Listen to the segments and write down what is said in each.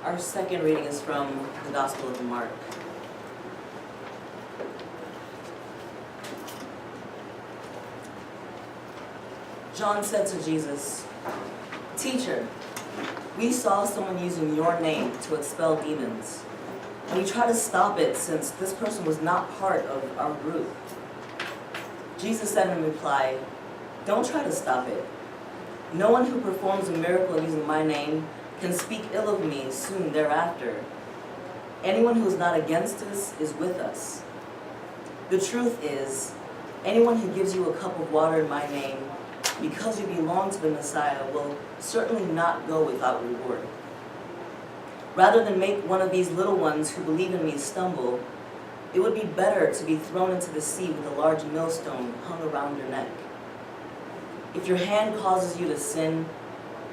Our second reading is from the Gospel of Mark. John said to Jesus, "Teacher, we saw someone using your name to expel demons, and we tried to stop it since this person was not part of our group." Jesus said in reply, "Don't try to stop it. No one who performs a miracle using my name can speak ill of me soon thereafter. Anyone who is not against us is with us. The truth is, anyone who gives you a cup of water in my name, because you belong to the Messiah, will certainly not go without reward. Rather than make one of these little ones who believe in me stumble, it would be better to be thrown into the sea with a large millstone hung around your neck. If your hand causes you to sin,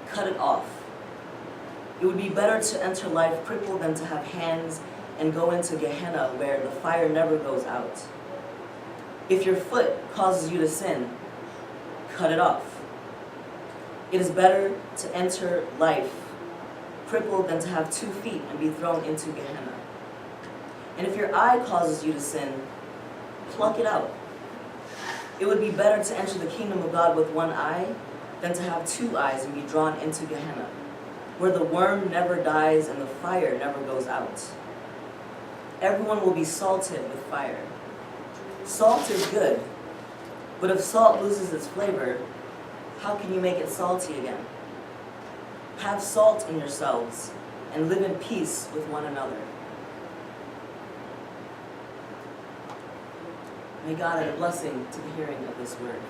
cut it off. It would be better to enter life crippled than to have hands and go into Gehenna where the fire never goes out. If your foot causes you to sin, cut it off. It is better to enter life crippled than to have 2 feet and be thrown into Gehenna. And if your eye causes you to sin, pluck it out. It would be better to enter the kingdom of God with 1 eye than to have 2 eyes and be drawn into Gehenna, where the worm never dies and the fire never goes out. Everyone will be salted with fire. Salt is good, but if salt loses its flavor, how can you make it salty again? Have salt in yourselves and live in peace with one another." May God add a blessing to the hearing of this word.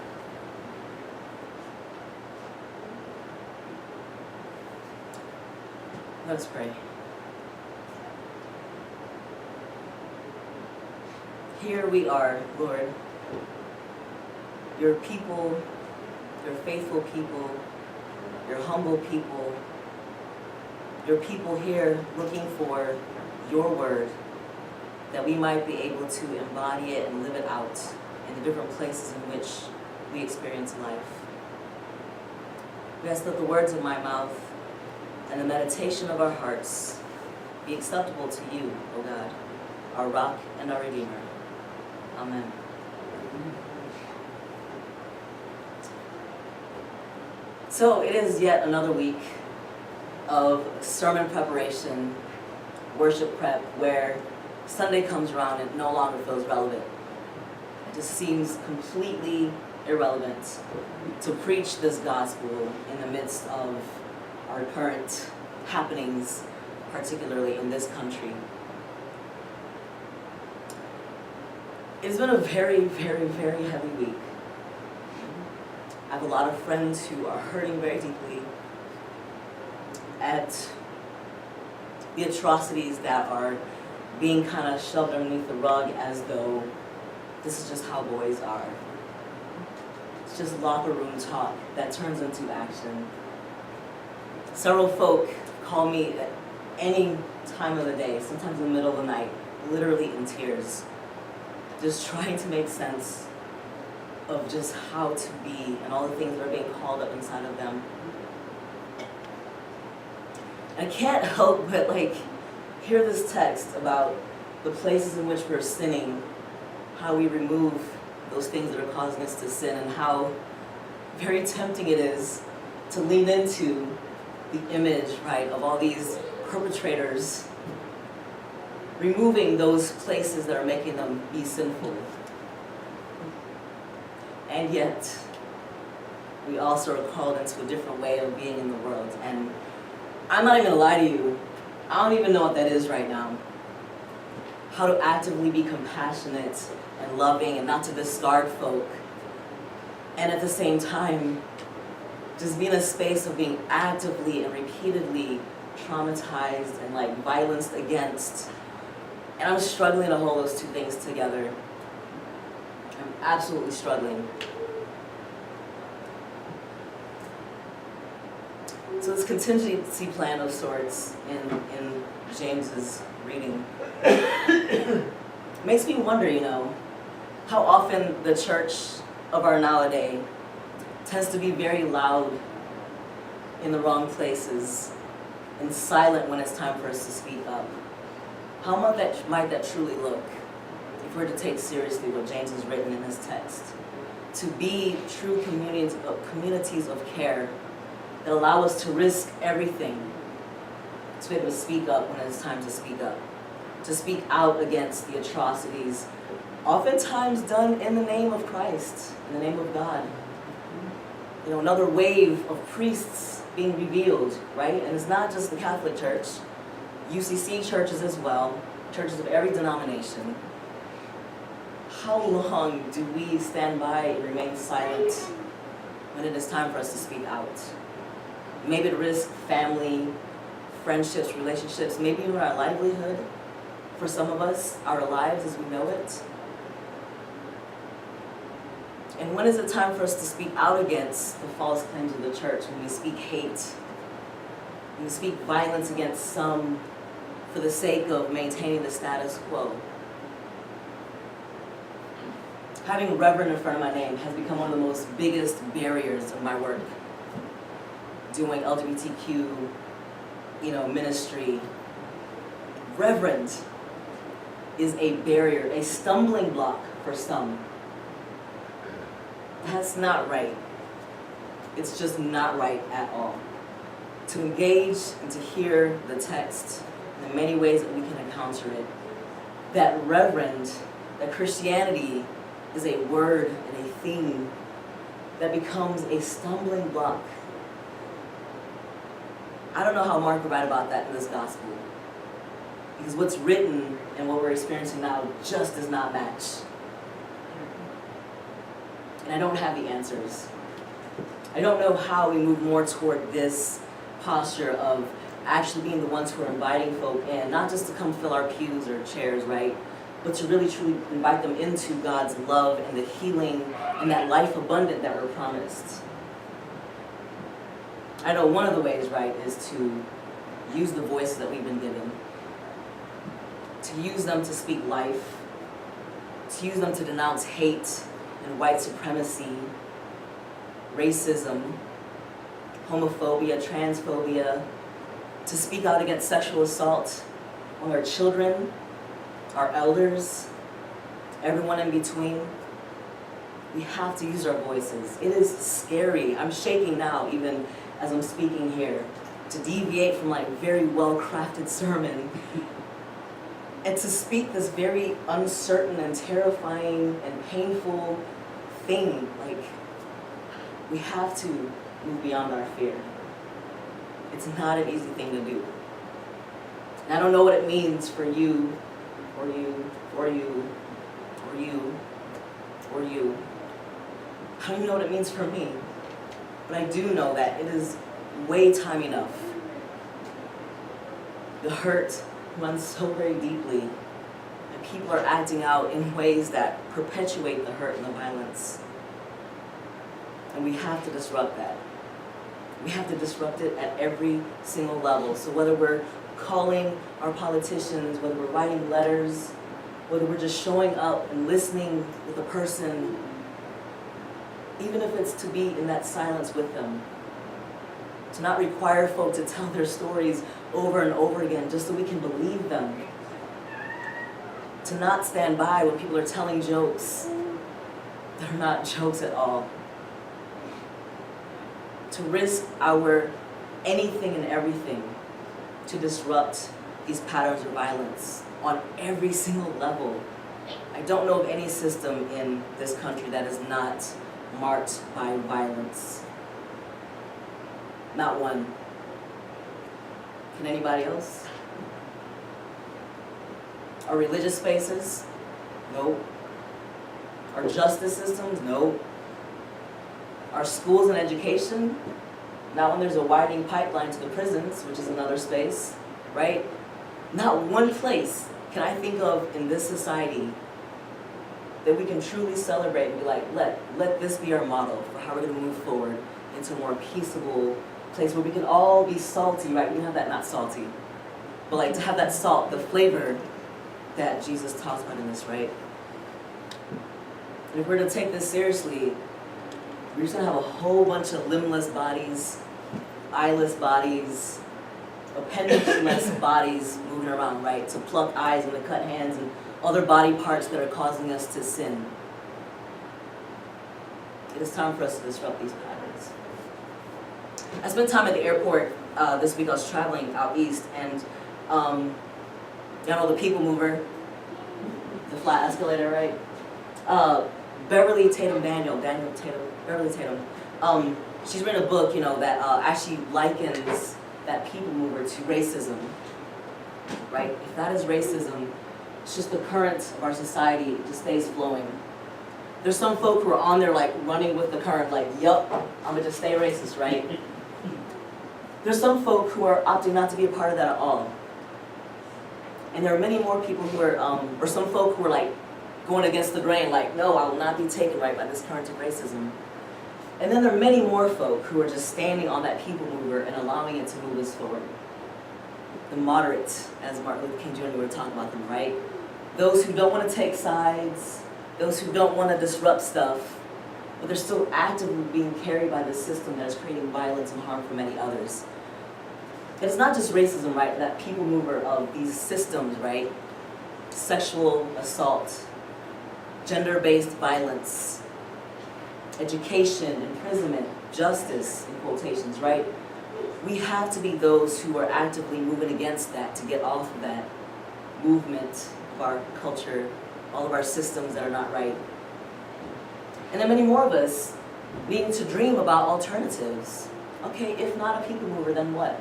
Let us pray. Here we are, Lord, your people, your faithful people, your humble people, your people here looking for your word, that we might be able to embody it and live it out in the different places in which we experience life. We ask that the words of my mouth and the meditation of our hearts be acceptable to you, O God, our rock and our redeemer. Amen. So it is yet another week of sermon preparation, worship prep, where Sunday comes around and it no longer feels relevant. It just seems completely irrelevant to preach this gospel in the midst of our current happenings, particularly in this country. It's been a very, very, very heavy week. I have a lot of friends who are hurting very deeply at the atrocities that are being kind of shoved underneath the rug as though this is just how boys are. It's just locker room talk that turns into action. Several folk call me at any time of the day, sometimes in the middle of the night, literally in tears, just trying to make sense of just how to be and all the things that are being called up inside of them. I can't help but hear this text about the places in which we're sinning, how we remove those things that are causing us to sin, and how very tempting it is to lean into the image, right, of all these perpetrators, removing those places that are making them be sinful. And yet, we also are called into a different way of being in the world. And I'm not even gonna lie to you, I don't even know what that is right now. How to actively be compassionate and loving and not to discard folk. And at the same time, just be in a space of being actively and repeatedly traumatized and violenced against. And I'm struggling to hold those two things together. I'm absolutely struggling. So this contingency plan of sorts in James's reading makes me wonder, how often the church of our nowadays tends to be very loud in the wrong places and silent when it's time for us to speak up. How might that truly look if we're to take seriously what James has written in his text? To be true communities of care that allow us to risk everything to be able to speak up when it's time to speak up, to speak out against the atrocities oftentimes done in the name of Christ, in the name of God. You know, another wave of priests being revealed, right? And it's not just the Catholic Church, UCC churches as well, churches of every denomination. How long do we stand by and remain silent when it is time for us to speak out? Maybe to risk family, friendships, relationships, maybe even our livelihood. For some of us, our lives as we know it. And when is it time for us to speak out against the false claims of the church? When we speak hate, when we speak violence against some for the sake of maintaining the status quo. Having Reverend in front of my name has become one of the most biggest barriers of my work. Doing LGBTQ, ministry. Reverend is a barrier, a stumbling block for some. That's not right. It's just not right at all. To engage and to hear the text in the many ways that we can encounter it, that reverend, that Christianity is a word and a theme that becomes a stumbling block. I don't know how Mark would write about that in this gospel, because what's written and what we're experiencing now just does not match. And I don't have the answers. I don't know how we move more toward this posture of actually being the ones who are inviting folk in, not just to come fill our pews or chairs, right? But to really truly invite them into God's love and the healing and that life abundant that we're promised. I know one of the ways, right, is to use the voices that we've been given. To use them to speak life. To use them to denounce hate and white supremacy, racism, homophobia, transphobia, to speak out against sexual assault on our children, our elders, everyone in between. We have to use our voices. It is scary. I'm shaking now, even as I'm speaking here, to deviate from very well-crafted sermon and to speak this very uncertain and terrifying and painful thing. We have to move beyond our fear. It's not an easy thing to do. And I don't know what it means for you, or you, or you, or you, or you. I don't even know what it means for me. But I do know that it is way time enough. The hurt runs so very deeply, and people are acting out in ways that perpetuate the hurt and the violence. And we have to disrupt that. We have to disrupt it at every single level. So whether we're calling our politicians, whether we're writing letters, whether we're just showing up and listening with a person, even if it's to be in that silence with them, to not require folk to tell their stories over and over again just so we can believe them, to not stand by when people are telling jokes that are not jokes at all, to risk our anything and everything to disrupt these patterns of violence on every single level. I don't know of any system in this country that is not marked by violence. Not one. Can anybody else? Our religious spaces? Nope. Our justice systems? Nope. Our schools and education? Not when there's a widening pipeline to the prisons, which is another space, right? Not one place can I think of in this society that we can truly celebrate and be like, let this be our model for how we're going to move forward into a more peaceable place where we can all be salty, right? We have that, not salty, but to have that salt, the flavor that Jesus talks about in this, right? And if we're to take this seriously, we're just going to have a whole bunch of limbless bodies, eyeless bodies, appendage-less bodies moving around, right? To pluck eyes and to cut hands and other body parts that are causing us to sin. It is time for us to disrupt these patterns. I spent time at the airport this week. I was traveling out east, and y'all know the people mover, the flat escalator, right? Beverly Tatum, Beverly Tatum. She's written a book, that actually likens that people mover to racism, right? If that is racism, it's just the current of our society, it just stays flowing. There's some folk who are on there like running with the current, like, yup, I'm gonna just stay racist, right? There's some folk who are opting not to be a part of that at all. And there are many more people who are, or some folk who are like going against the grain, like, no, I will not be taken right by this current of racism. And then there are many more folk who are just standing on that people mover and allowing it to move us forward. The moderate, as Martin Luther King Jr. were talking about them, right? Those who don't want to take sides, those who don't want to disrupt stuff, but they're still actively being carried by the system that is creating violence and harm for many others. It's not just racism, right? That people mover of these systems, right? Sexual assault, gender-based violence, education, imprisonment, justice, in quotations, right? We have to be those who are actively moving against that to get off of that movement of our culture, all of our systems that are not right. And then many more of us needing to dream about alternatives. Okay, if not a people mover, then what?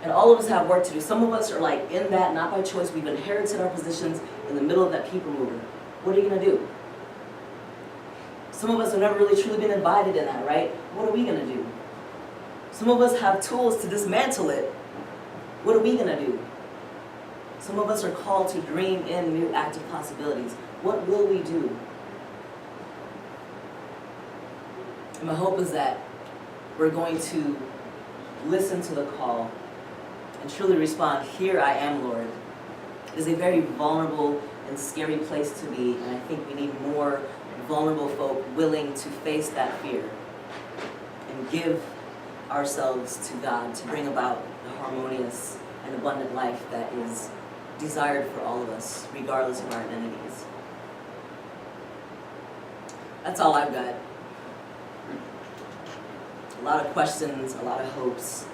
And all of us have work to do. Some of us are like in that, not by choice. We've inherited our positions in the middle of that people mover. What are you gonna do? Some of us have never really truly been invited in that, right? What are we gonna do? Some of us have tools to dismantle it. What are we gonna do? Some of us are called to dream in new active possibilities. What will we do? And my hope is that we're going to listen to the call and truly respond, here I am, Lord. It is a very vulnerable and scary place to be, and I think we need more vulnerable folk willing to face that fear and give ourselves to God to bring about the harmonious and abundant life that is desired for all of us, regardless of our identities. That's all I've got. A lot of questions, a lot of hopes,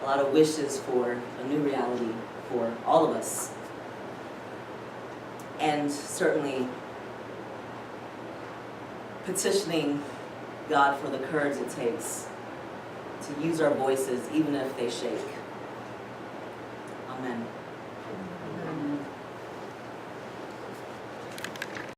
a lot of wishes for a new reality for all of us. And certainly petitioning God for the courage it takes to use our voices even if they shake. Amen.